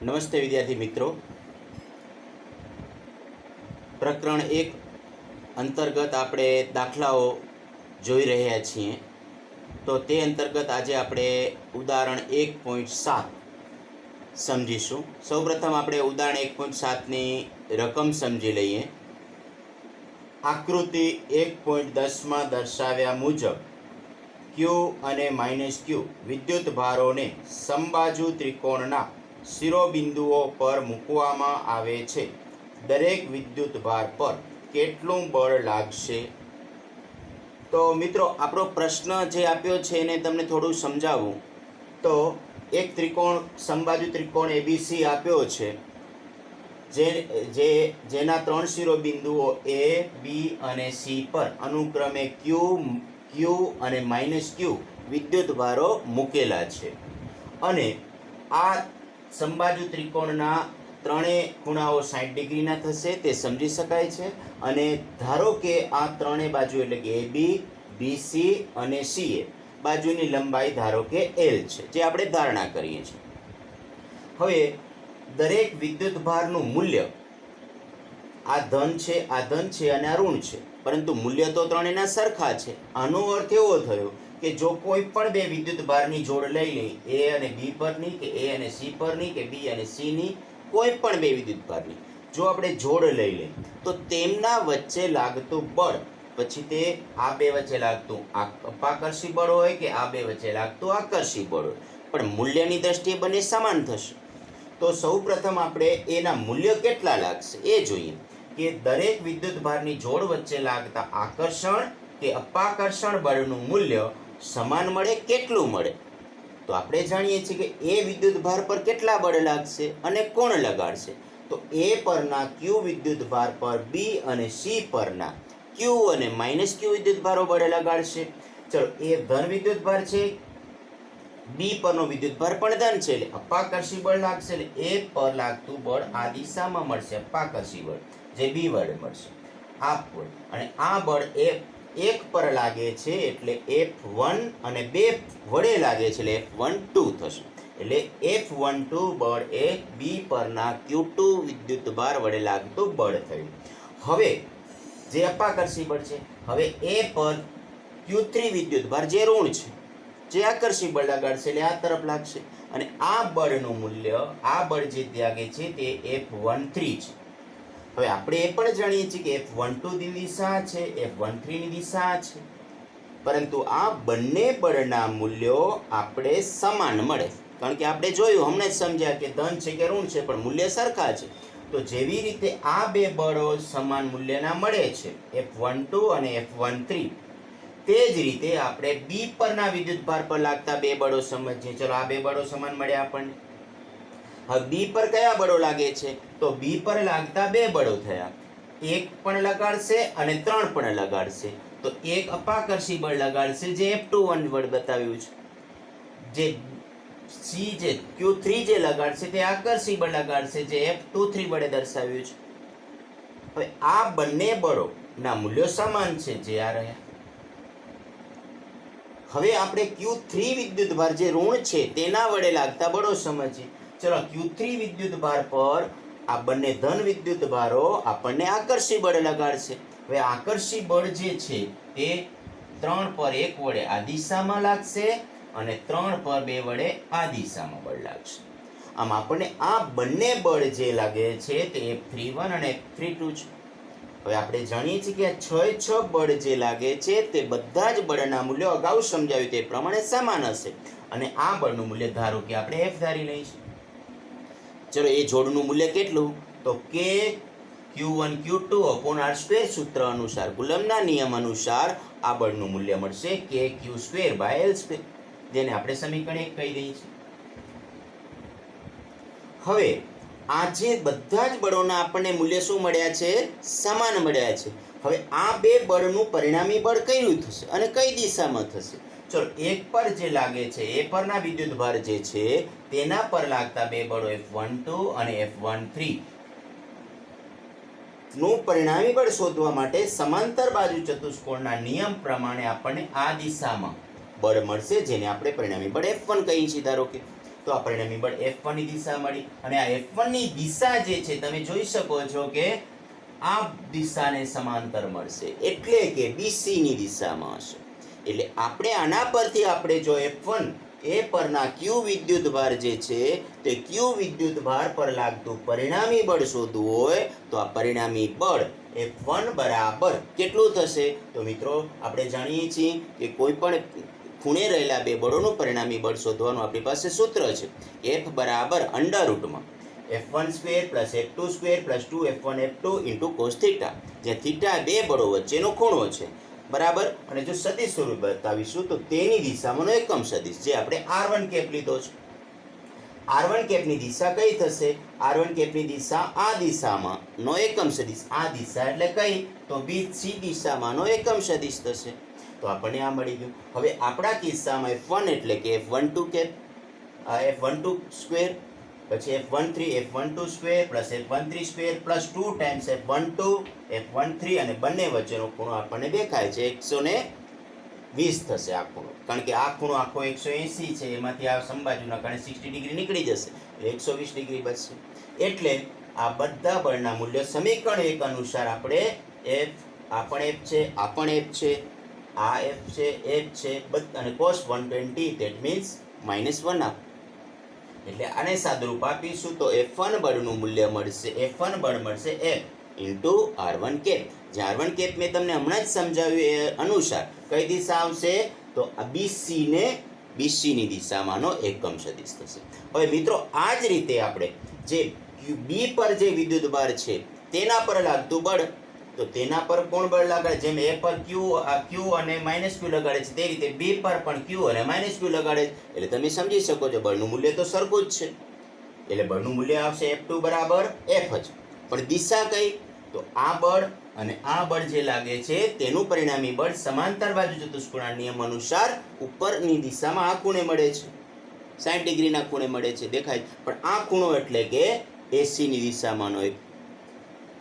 નમસ્તે વિદ્યાર્થી મિત્રો, પ્રકરણ 1 અંતર્ગત આપણે દાખલાઓ જોઈ રહ્યા છીએ. તો તે અંતર્ગત આજે આપણે ઉદાહરણ 1.7 સમજીશું. સૌપ્રથમ આપણે ઉદાહરણ 1.7ની રકમ સમજી લઈએ. આકૃતિ 1.10માં દર્શાવ્યા મુજબ Q અને -Q વિદ્યુત ભારોને સમબાજુ ત્રિકોણના શિરોબિંદુઓ પર મૂકવામાં આવે છે. દરેક વિદ્યુત ભાર પર કેટલું બળ લાગશે? તો મિત્રો, આપણો પ્રશ્ન જે આપ્યો છે એને તમને થોડું સમજાવું તો એક ત્રિકોણ સમબાજુ ત્રિકોણ ABC આપ્યો છે, જેના 3 શિરોબિંદુઓ A, B અને C પર અનુક્રમે Q અને -Q વિદ્યુત ભારો મૂકેલા છે. અને આ સમબાજુ ત્રિકોણના ત્રણેય ખૂણાઓ 60 ડિગ્રીના થશે, તે સમજી શકાય છે. અને ધારો કે આ ત્રણેય બાજુ એટલે કે AB, BC અને CA બાજુની લંબાઈ ધારો કે L છે, જે આપણે ધારણા કરીએ છીએ. હવે દરેક વિદ્યુત ભારનું મૂલ્ય, આ ધન છે, આ ધન છે અને આ ઋણ છે, પરંતુ મૂલ્ય તો ત્રણેયના સરખા છે. આનો અર્થ એવો થયો કે જો કોઈ પણ બે વિદ્યુત ભારની જોડ લઈ લઈ, A અને B પરની કે A અને C પરની કે B અને C ની, કોઈ પણ બે વિદ્યુત ભારની જો આપણે જોડ લઈ લઈએ તો તેમના વચ્ચે લાગતું બળ, પછી તે આ બે વચ્ચે લાગતું અપાકર્ષી બળ હોય કે આ બે વચ્ચે લાગતું આકર્ષી બળ હોય, પણ મૂલ્યની દ્રષ્ટિએ બંને સમાન થશે. તો સૌપ્રથમ આપણે એના મૂલ્ય કેટલા લાગશે એ જોઈએ કે દરેક વિદ્યુત ભારની જોડ વચ્ચે લાગતા આકર્ષણ કે અપાકર્ષણ બળનું મૂલ્ય સમાન મળે, કેટલું મળે? તો આપણે જાણીએ છીએ કે એ વિદ્યુત ભાર પર કેટલા બળ લાગશે અને કોણ લગાડશે? તો A પરના Q વિદ્યુત ભાર પર B અને C પરના Q અને -Q વિદ્યુત ભારો બળ લગાડશે. ચલો, એ ધન વિદ્યુત ભાર છે, B પરનો વિદ્યુત ભાર પણ ધન છે, એટલે અપાકર્ષી બળ લાગશે. એટલે A પર લાગતું બળ આ દિશામાં મળશે, અપાકર્ષી બળ, જે B વડે મળશે આ બળ. અને આ બળ એક પર લાગે છે એટલે F1 અને 2 વડે લાગે છે એટલે F12 થશે. એટલે F12 બળ એ B પરના Q2 વિદ્યુત ભાર વડે લાગતું બળ થયું. હવે જે અપાકર્ષી બળ છે, હવે A પર Q3 વિદ્યુત ભાર જે ઋણ છે, જે આકર્ષી બળ લગાડશે એટલે આ તરફ લાગશે. અને આ બળનું મૂલ્ય, આ બળ જે લાગે છે તે F13 છે. હવે આપણે એ પણ જાણીએ છીએ કે F12 ની દિશા છે, F13 ની દિશા છે, પરંતુ આ બંને બળના મૂલ્યો આપણે સમાન મળે. કારણ કે આપણે જોયું, હમણાં જ સમજ્યા કે ધન છે કે ઋણ છે, પણ મૂલ્ય સરખા છે. તો જેવી રીતે આ બે બળો સમાન મૂલ્યના મળે છે, F12 અને F13, તે જ રીતે આપણે B પરના વિદ્યુત ભાર પર લાગતા બે બળો સમજીએ. ચલો, આ બે બળો સમાન મળ્યા આપણને. હવે B પર કયા બળો લાગે છે? તો B પર લાગતા બે બળો થયા, એક પણ લગાડશે અને 3 પણ લગાડશે. તો એક અપાકર્ષી બળ લગાડશે જે F21 બળ બતાવ્યું છે, જે Q3 જે લગાડશે તે આકર્ષી બળ લગાડશે જે F23 વડે દર્શાવ્યું છે. હવે આ બંને બળોના મૂલ્યો સમાન છે, જે આ રહ્યા. હવે આપણે Q3 વિદ્યુત ભાર જે ઋણ છે તેના વડે લાગતા બળો સમજીએ. ચલો, Q3 વિદ્યુત ભાર પર આ બંને ધન વિદ્યુત ભારો આપણને આકર્ષી બળ લગાડશે. હવે આકર્ષી બળ જે છે તે 3 પર 1 વડે આ દિશામાં લાગશે અને 3 પર 2 વડે આ દિશામાં બળ લાગશે. આમ આપણને આ બંને બળ જે લાગે છે તે F31 અને F32 છે. હવે આપણે જાણીએ છીએ કે આ 6 બળ જે લાગે છે તે બધા જ બળના મૂલ્યો અગાઉ સમજાવ્યું તે પ્રમાણે સમાન હશે. અને આ બળનું મૂલ્ય ધારો કે આપણે F ધારી લઈશું. ચલો, એ જોડનું મૂલ્ય કેટલું? તો K Q1 Q2 r² સૂત્ર અનુસાર, કુલમ્બના નિયમ અનુસાર આ બળનું મૂલ્ય મળશે K Q²/L², જેને આપણે સમીકરણ 1 કહી દઈએ છીએ. હવે આ જે બધા જ બળોના આપણને મૂલ્ય શું મળ્યા છે? સમાન મળ્યા છે. હવે આ બે બળનું પરિણામી બળ કયું થશે અને કઈ દિશામાં થશે? ચલો, એક પર જે લાગે છે, એ પરના વિદ્યુત ભાર જે છે તેના પર લાગતા બે બળો F12 અને F13 નું પરિણામી બળ શોધવા માટે સમાંતર બાજુ ચતુષ્કોણના નિયમ પ્રમાણે આપણને આ દિશામાં બળ મળશે, જેને આપણે પરિણામી બળ F1 કહીએ છીએ. ધારો કે તો આ પરિણામી બળ F1 ની દિશા મળી અને આ F1 ની દિશા જે છે તમે જોઈ શકો છો કે આ દિશાને સમાંતર મળશે એટલે કે BC ની દિશામાં હશે. એટલે આપણે આના પરથી આપણે જો F1 એ પરના Q વિદ્યુતભાર જે છે તે Q વિદ્યુતભાર પર લાગતું પરિણામી બળ શોધવું હોય તો આ પરિણામી બળ F1 બરાબર કેટલું થશે? તો મિત્રો આપણે જાણીએ છીએ કે કોઈ પણ ખૂણે રહેલા બે બળોનું પરિણામી બળ શોધવાનું આપણી પાસે સૂત્ર છે. F બરાબર અંડર રૂટમાં F1 square plus F2 square plus 2F1 F2 into cos theta, જ્યાં થીટા બે બળો વચ્ચેનો ખૂણો છે બરાબર. અને જો સદિશ સ્વરૂપ બતાવીશું તો તેની દિશામાંનો એકમ સદિશ જે આપણે R1 કેપ લીધો છે. R1 કેપની દિશા કઈ થશે? R1 કેપની દિશા આ દિશામાં નો એકમ સદિશ, આ દિશા એટલે કઈ? તો BC દિશામાંનો એકમ સદિશ થશે. તો આપણને આ મળી ગયું. હવે આપણા કિસ્સામાં F1 એટલે કે F12 કેપ, F12 સ્ક્વેર પછી F13 F12 square plus F13 square plus 2 times F12 F13 અને બંને વચ્ચેનો ખૂણો આપણને દેખાય છે 120 થશે આ ખૂણો, કારણ કે આ ખૂણો આખો 180 છે, એમાંથી આ સમબાજુના કારણે 60 ડિગ્રી નીકળી જશે એટલે 120 ડિગ્રી બચશે. એટલે આ બધા બળના મૂલ્યો સમીકરણ 1 અનુસાર આપણે F આ પણ F છે, આ પણ F છે, આ F છે, F છે અને cos 120 ધેટ મીન્સ -1 આપ. એટલે આને સાદુરૂપ આપીશું તો F1 બળનું મૂલ્ય મળશે, F1 બળ મળશે F ઇન્ટુ R1 કેપ. જે R1 કેપ મેં તમને હમણાં જ સમજાવ્યું એ અનુસાર કઈ દિશા આવશે? તો આ BC ને BC ની દિશામાંનો એકમ સદિશ થશે. હવે મિત્રો આ જ રીતે આપણે જે B પર જે વિદ્યુતભાર છે તેના પર લાગતું બળ, તો તેના પર કોણ બળ લગાડે? જેમ A પર Q અને -Q લગાડે છે તે રીતે B પર પણ Q અને -Q લગાડે છે. એટલે તમે સમજી શકો છો બળનું મૂલ્ય તો સરખું જ છે. એટલે બળનું મૂલ્ય આવશે F2 બરાબર F જ. પણ દિશા કઈ? તો આ બળ અને આ બળ જે લાગે છે તેનું પરિણામી બળ સમાંતર બાજુ ચતુષ્કોણના નિયમ અનુસાર ઉપરની દિશામાં આ ખૂણે મળે છે, 60 ડિગ્રીના ખૂણે મળે છે, દેખાય. પણ આ ખૂણો એટલે કે AC ની દિશામાંનો એક,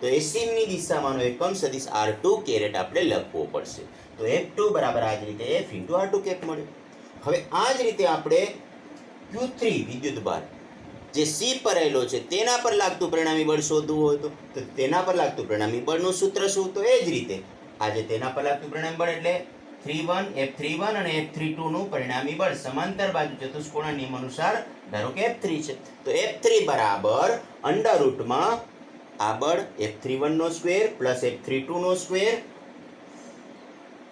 તો AC ની દિશામાંનો એકમ સદિશ R2 કેરેટ આપણે લખવો પડશે. તો F2 બરાબર આ જ રીતે F ઇન્ટુ R2 કેપ મળ્યો. હવે આ જ રીતે આપણે Q3 વિદ્યુતભાર જે C પર રહેલો છે તેના પર લાગતું પરિણામી બળ શોધવું હોય તો તેના પર લાગતું પરિણામી બળનું સૂત્ર શું? તો એ જ રીતે આજે તેના પર લાગતું પરિણામી બળ એટલે F31 અને F32 નું પરિણામી બળ સમાંતર બાજુ ચતુષ્કોણના નિયમ અનુસાર ધારો કે F3 છે, તો F3 બરાબર અંડર રૂટમાં આ બળ F31 નો સ્ક્વેર પ્લસ F32 નો square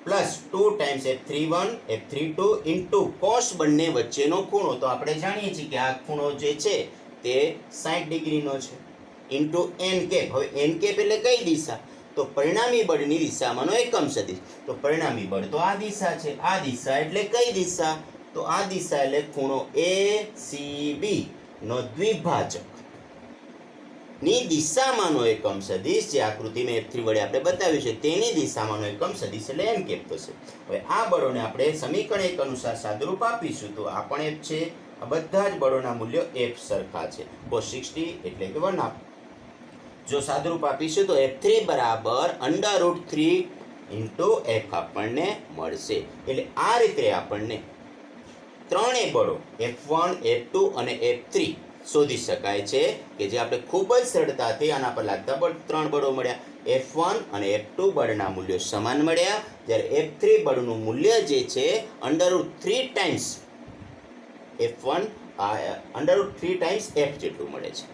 plus 2 times F31 F32 into cos બંને વચ્ચેનો ખૂણો, તો આપણે જાણીએ છીએ કે આ ખૂણો જે છે તે 60 ડિગ્રીનો છે, ઇન્ટુ n કેપ. હવે n કેપ એટલે કઈ દિશા? તો પરિણામી બળની દિશામાંનો એકમ સદિશ. તો પરિણામી બળ તો આ દિશા છે, આ દિશા એટલે કઈ દિશા? તો આ દિશા એટલે ખૂણો ACB નો દ્વિભાજક ની દિશામાંનો એકમ સદિશ જે આકૃતિમાં F3 વડે આપણે બતાવ્યું છે તેની દિશામાંનો એકમ સદિશ એટલે n કેપ થશે. હવે આ બળોને આપણે સમીકરણ 1 અનુસાર સાદુરૂપ આપીશું તો આ પણ F છે, આ બધા જ બળોના મૂલ્યો F સરખા છે, cos 60 એટલે કે 1 આપ. જો સાદુરૂપ આપીશું તો F3 બરાબર √3 ઇન્ટુ F આપણને મળશે. એટલે આ રીતે આપણને ત્રણેય બળો F1 F2 અને F3 શોધી શકાય છે કે જે આપણે ખૂબ જ સરળતાથી આના પર લાગતા બળ ત્રણ બળો મળ્યા. F1 અને F2 બળના મૂલ્યો સમાન મળ્યા, જ્યારે F3 બળનું મૂલ્ય જે છે √3 ટાઈમ્સ F1 √3 ટાઈમ્સ F જેટલું મળે છે.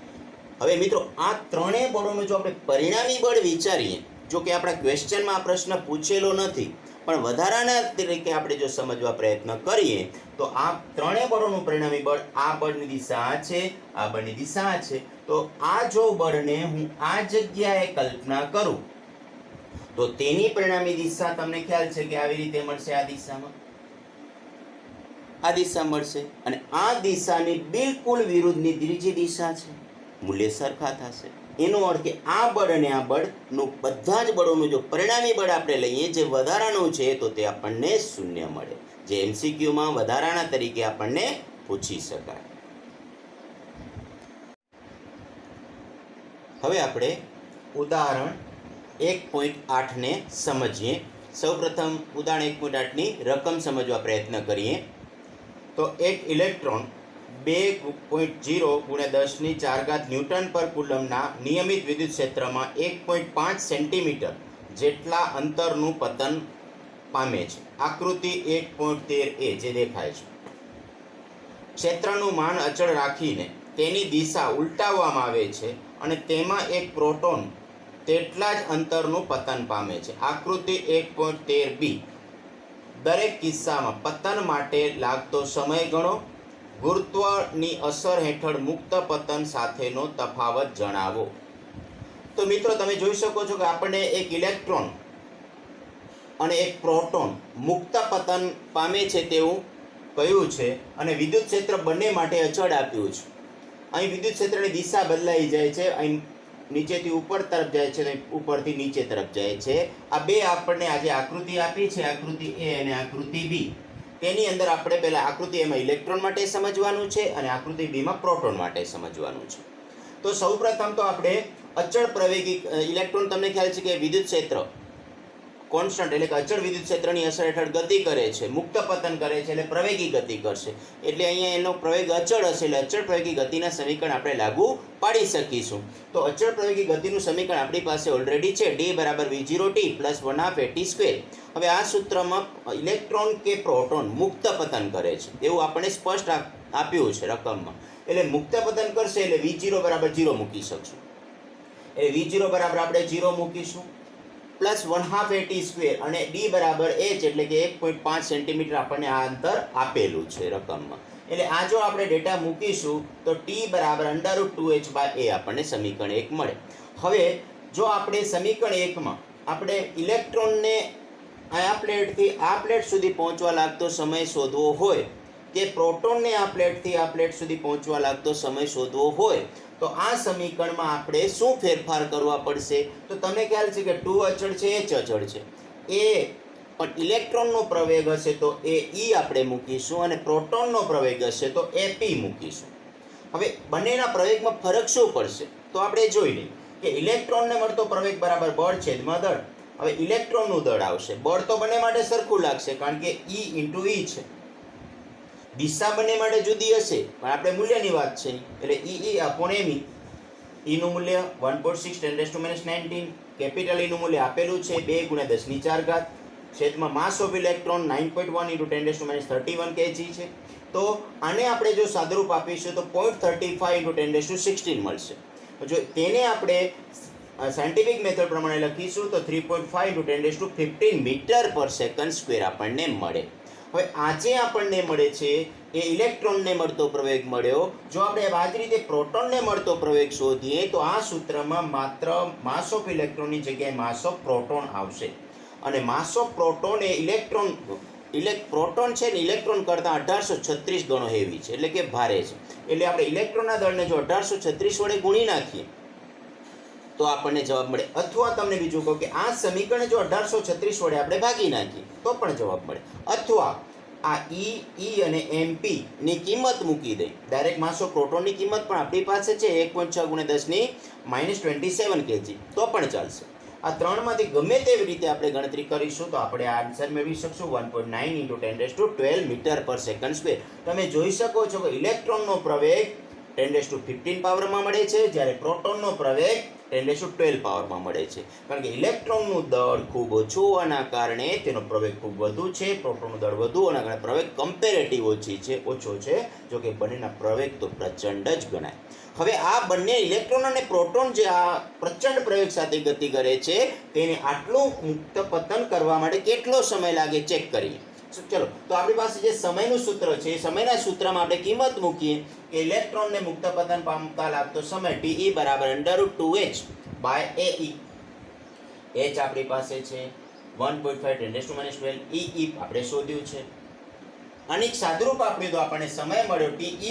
હવે મિત્રો આ ત્રણેય બળોનું જો આપણે પરિણામી બળ વિચારીએ, જો કે આપણા ક્વેશ્ચનમાં આ પ્રશ્ન પૂછેલો નથી પણ વધારાના તરીકે આપણે જો સમજવા પ્રયત્ન કરીએ તો આ ત્રણેય બળોનું પરિણામી બળ, આ બળની દિશા આ છે, આ બળની દિશા આ છે, તો આ જો બળને હું આ જગ્યાએ કલ્પના કરું તો તેની પરિણામી દિશા તમને ખ્યાલ છે કે આવી રીતે મળશે, આ દિશામાં આ દિશા મળશે અને આ દિશાની બિલકુલ વિરુદ્ધની ત્રીજી દિશા છે, મૂલ્ય સરખા થશે. એનો અર્થ કે આ બળ અને આ બળનું બધા જ બળોનું જો પરિણામી બળ આપણે લઈએ જે વધારાનું છે તો તે આપણને શૂન્ય મળે, જે MCQમાં વધારાના તરીકે આપણને પૂછી શકાય. હવે આપણે ઉદાહરણ 1.8 ને સમજીએ. સૌપ્રથમ ઉદાહરણ 1.8 ની રકમ સમજવા પ્રયત્ન કરીએ. તો એક ઇલેક્ટ્રોન 2.0 × 10⁴ ન્યૂટન પર કુલમના નિયમિત વિદ્યુત ક્ષેત્રમાં 1.5 સેન્ટીમીટર જેટલા અંતરનું પતન પામે છે. આકૃતિ 1.13a જે દેખાય છે. ક્ષેત્રનું માન અચળ રાખીને તેની દિશા ઉલટાવવામાં આવે છે અને તેમાં એક પ્રોટોન તેટલા જ અંતરનું પતન પામે છે. આકૃતિ 1.13b. દરેક કિસ્સામાં પતન માટે લાગતો સમય ગણો. ગુરુત્વની અસર હેઠળ મુક્ત પતન સાથેનો તફાવત જણાવો. તો મિત્રો તમે જોઈ શકો છો કે આપણને એક ઇલેક્ટ્રોન અને એક પ્રોટોન મુક્ત પતન પામે છે તેવું કહ્યું છે અને વિદ્યુત ક્ષેત્ર બંને માટે અચળ આપ્યું છે. અહીં વિદ્યુત ક્ષેત્રની દિશા બદલાઈ જાય છે. અહીં નીચેથી ઉપર તરફ જાય છે અને ઉપરથી નીચે તરફ જાય છે. આ બે આપણને આજે આકૃતિ આપી છે, આકૃતિ એ અને આકૃતિ બી. તેની અંદર આપણે પહેલાં આકૃતિ એમાં ઇલેક્ટ્રોન માટે સમજવાનું છે અને આકૃતિ બીમાં પ્રોટોન માટે સમજવાનું છે. તો સૌપ્રથમ તો આપણે અચળ પ્રવેગી ઇલેક્ટ્રોન, તમને ખ્યાલ છે કે વિદ્યુત ક્ષેત્ર કોન્સ્ટન્ટ એટલે કે અચળ વિદ્યુત ક્ષેત્રની અસર હેઠળ ગતિ કરે છે, મુક્ત પતન કરે છે એટલે પ્રવેગી ગતિ કરશે. એટલે અહીંયા એનો પ્રવેગ અચળ હશે એટલે અચળ પ્રવેગી ગતિના સમીકરણ આપણે લાગુ પાડી શકીશું. તો અચળ પ્રવેગી ગતિનું સમીકરણ આપણી પાસે ઓલરેડી છે, d = v0t + 1/2at². હવે આ સૂત્રમાં ઇલેક્ટ્રોન કે પ્રોટોન મુક્ત પતન કરે છે એવું આપણે સ્પષ્ટ આપ્યું છે રકમમાં. એટલે મુક્ત પતન કરશે એટલે v0 = 0 મૂકી શકશું. એટલે v0 બરાબર આપણે 0 મૂકીશું + 1/2at² અને d = h એટલે કે 1.5 સેન્ટીમીટર આપણને આ અંતર આપેલું છે રકમમાં. એટલે આ જો આપણે ડેટા મૂકીશું તો t = √2h/a આપણને સમીકરણ 1 મળે. હવે જો આપણે સમીકરણ 1માં આપણે ઇલેક્ટ્રોનને આ પ્લેટથી આ પ્લેટ સુધી પહોંચવા લાગતો સમય શોધવો હોય કે પ્રોટોનને આ પ્લેટથી આ પ્લેટ સુધી પહોંચવા લાગતો સમય શોધવો હોય તો આ સમીકરણમાં આપણે શું ફેરફાર કરવા પડશે? તો તમને ખ્યાલ છે કે 2 અચળ છે, h અચળ છે. એ પણ ઇલેક્ટ્રોનનો પ્રવેગ હશે તો એ e આપણે મૂકીશું અને પ્રોટોનનો પ્રવેગ હશે તો એ p મૂકીશું. હવે બંનેના પ્રવેગમાં ફરક શું પડશે તો આપણે જોઈ લઈએ કે ઇલેક્ટ્રોનને મળતો પ્રવેગ બરાબર બળ છેદમાં દળ. હવે ઇલેક્ટ્રોનનું દળ આવશે. બળ તો બંને માટે સરખું લાગશે કારણ કે e × e છે. દિશા બંને માટે જુદી હશે પણ આપણે મૂલ્યની વાત છે એટલે e/me. નું મૂલ્ય 1.6 × 10⁻19. કેપિટલ E નું મૂલ્ય આપેલું છે 2 × 10⁴. છેદમાં માસ ઓફ ઇલેક્ટ્રોન 9.1 × 10⁻31 kg છે. તો આને આપણે જો સાદુરૂપ આપીશું તો 0.35 × 10⁻16 મળશે. જો તેને આપણે સાયન્ટિફિક મેથડ પ્રમાણે લખીશું તો 3.5 × 10⁻15 મીટર/સેકન્ડ² આપણને મળે. હવે આજે આપણને મળે છે એ ઇલેક્ટ્રોનને મળતો પ્રવેગ મળ્યો. જો આપણે આ જ રીતે પ્રોટોનને મળતો પ્રવેગ શોધીએ તો આ સૂત્રમાં માત્ર માસ ઓફ ઇલેક્ટ્રોનની જગ્યાએ માસ ઓફ પ્રોટોન આવશે અને માસ ઓફ પ્રોટોન એ પ્રોટોન છે ને ઇલેક્ટ્રોન કરતાં 1836 ગણો હેવી છે એટલે કે ભારે છે. એટલે આપણે ઇલેક્ટ્રોનના દળને જો 1836 વડે ગુણી નાખીએ તો આપણને જવાબ મળે. અથવા તમને બીજું કહું કે આ સમીકરણ જો 1836 વડે આપણે ભાગી નાખીએ તો પણ જવાબ મળે. અથવા આ e અને mp ની કિંમત મૂકી દઈ. ડાયરેક્ટ માસ ઓફ પ્રોટોનની કિંમત પણ આપણી પાસે છે 1.6 × 10⁻27 kg તો પણ ચાલશે. આ ત્રણમાંથી ગમે તેવી રીતે આપણે ગણતરી કરીશું તો આપણે આ આન્સર મેળવી શકશું 1.9 × 10⁻12 મીટર/સેકન્ડ². તમે જોઈ શકો છો કે ઇલેક્ટ્રોનનો પ્રવેગ 10⁻15 પાવરમાં મળે છે જ્યારે પ્રોટોનનો પ્રવેગ 10⁻12 પાવરમાં મળે છે. કારણ કે ઇલેક્ટ્રોનનું દળ ખૂબ ઓછું હોવાના કારણે તેનો પ્રવેગ ખૂબ વધુ છે, પ્રોટોનનું દળ વધુ હોવાના કારણે પ્રવેગ કમ્પેરેટિવ ઓછો છે. જો કે બંનેના પ્રવેગ તો પ્રચંડ જ ગણાય. હવે આ બંને ઇલેક્ટ્રોન અને પ્રોટોન જે આ પ્રચંડ પ્રવેગ સાથે ગતિ કરે છે તેને આટલું મુક્ત પતન કરવા માટે કેટલો સમય લાગે ચેક કરીએ. ચલો તો આપણી પાસે જે સમયનું સૂત્ર છે એ સમયના સૂત્રમાં આપણે કિંમત મૂકીએ કે ઇલેક્ટ્રોનને મુક્ત પતન પામતા લાગતો સમય te = √2h/ae. h આપણી પાસે છે 1.5 × 10⁻12. e આપણે શોધ્યું છે. અનેક સાદુરૂપ આપ્યું તો આપણને સમય મળ્યો te =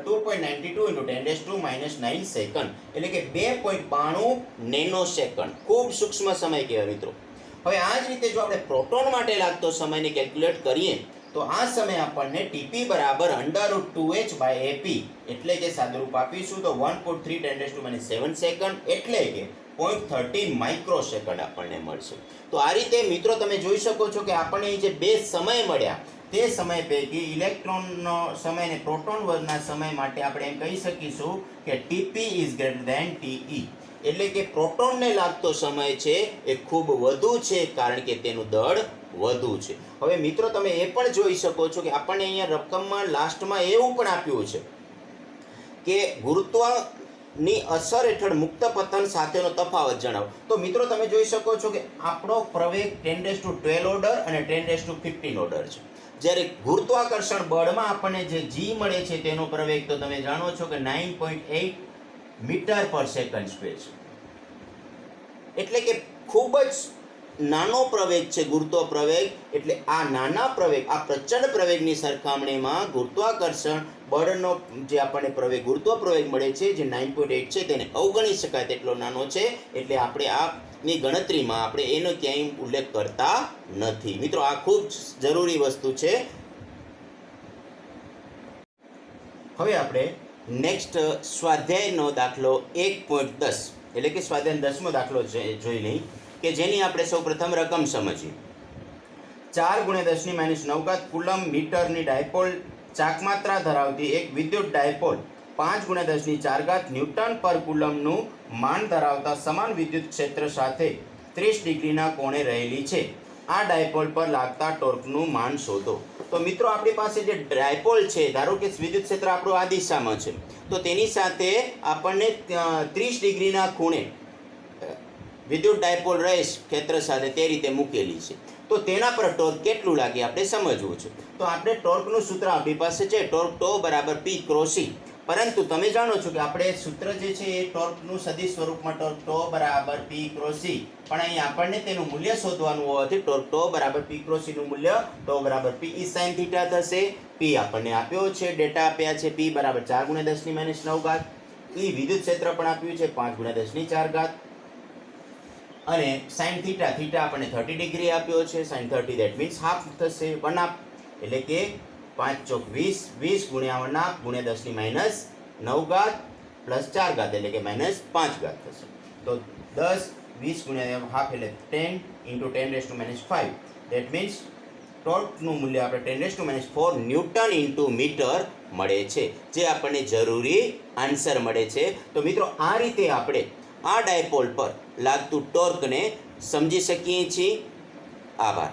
2.92 × 10⁻9 સેકન્ડ એટલે કે 2.92 નેનોસેકન્ડ. ખૂબ સૂક્ષ્મ સમય કહેવાય મિત્રો. હવે આ જ રીતે જો આપણે પ્રોટોન માટે લાગતો સમયને કેલ્ક્યુલેટ કરીએ તો આ સમય આપણને tp = √2h/ap એટલે કે સાદુરૂપ આપીશું તો 1.3 × 10⁻7 સેકન્ડ એટલે કે 0.30 માઇક્રોસેકન્ડ આપણને મળશે. તો આ રીતે મિત્રો તમે જોઈ શકો છો કે આપણને જે બે સમય મળ્યા તે સમય પૈકી ઇલેક્ટ્રોનનો સમય અને પ્રોટોન વર્ગના સમય માટે આપણે એમ કહી શકીશું કે TP is greater than TE. એટલે કે પ્રોટોનને લાગતો સમય છે એ ખૂબ વધુ છે, કારણ કે તેનું દળ વધુ છે. હવે મિત્રો તમે એ પણ જોઈ શકો છો કે આપણને અહીંયા રકમમાં લાસ્ટમાં એવું પણ આપ્યું છે કે ગુરુત્વની અસર હેઠળ મુક્ત પતન સાથેનો તફાવત જણાવો. તો મિત્રો તમે જોઈ શકો છો કે આપણો પ્રવેગ 10⁻12 ઓર્ડર અને 10⁻15 ઓર્ડર છે. જ્યારે ગુરુત્વાકર્ષણ બળમાં આપણને જે જી મળે છે તેનો પ્રવેગ તો તમે જાણો છો કે 9.8 મીટર પર સેકન્ડ સ્ક્વેર છે. એટલે કે ખૂબ જ નાનો પ્રવેગ છે ગુરુત્વ પ્રવેગ. એટલે આ નાના પ્રવેગ, આ પ્રચંડ પ્રવેગની સરખામણીમાં ગુરુત્વાકર્ષણ બળનો જે આપણને પ્રવેગ ગુરુત્વ પ્રવેગ મળે છે જે 9.8 છે તેને અવગણી શકાય તેટલો નાનો છે. એટલે આપણે આની ગણતરીમાં આપણે એનો ક્યાંય ઉલ્લેખ કરતા નથી. મિત્રો આ ખૂબ જરૂરી વસ્તુ છે. હવે આપણે નેક્સ્ટ સ્વાધ્યાયનો દાખલો 1.10 એટલે કે સ્વાધ્યાય 10મો દાખલો જોઈ લઈ કે જેની આપણે સૌ પ્રથમ રકમ સમજીએ. 4×10⁻9 કુલમ મીટરની ડાયપોલ ચાકમાત્રા ધરાવતી એક વિદ્યુત ડાયપોલ 5×10⁴ ન્યૂટન પર કુલમનું માન ધરાવતા સમાન વિદ્યુત ક્ષેત્ર સાથે 30 ડિગ્રીના કોણે રહેલી છે. આ ડાયપોલ પર લાગતા ટોર્કનું માન શોધો. તો મિત્રો આપણી પાસે જે ડાયપોલ છે, ધારો કે વિદ્યુત ક્ષેત્ર આપણું આ દિશામાં છે, તો તેની સાથે આપણને 30 ડિગ્રીના ખૂણે વિદ્યુત ડાયપોલ રહે ક્ષેત્ર સાથે તે રીતે મૂકેલી છે. તો તેના પર ટોર્ક કેટલું લાગે આપણે સમજવું છે. તો આપણે ટોર્કનું સૂત્ર આપણી પાસે છે, ટોર્ક ટો બરાબર પી ક્રોસ સી. પરંતુ તમે જાણો છો કે આપણે સૂત્ર જે છે એ ટોર્કનું સદિશ સ્વરૂપમાં ટોર્ક ટો બરાબર પી ક્રોસ સી, પણ અહીં આપણને તેનું મૂલ્ય શોધવાનું હોવાથી ટોર્ક ટો બરાબર પી ક્રોસ સીનું મૂલ્ય ટો બરાબર પી સાઇન થીટા થશે. પી આપણને આપ્યો છે, ડેટા આપ્યા છે પી બરાબર 4×10⁻9, ઈ વિદ્યુત ક્ષેત્ર પણ આપ્યું છે 5×10⁴, અને સાઇન થીટા આપણને 30 ડિગ્રી આપ્યો છે. સાઇન 30 દેટ મીન્સ હાફ થશે, 1/2. એટલે કે 5 ચોક 20, 20×1/2 × 10⁻9 એટલે કે -5 થશે. તો 10, 20×1/2 એટલે 10 × 10⁻5 દેટ મીન્સ ટોર્કનું મૂલ્ય આપણે 10⁻4 ન્યૂટન ઇન્ટુ મીટર મળે છે, જે આપણને જરૂરી આન્સર મળે છે. તો મિત્રો આ રીતે આપણે આ ડાયપોલ પર લાગતું ટોર્કને સમજી શકીએ છીએ. આભાર.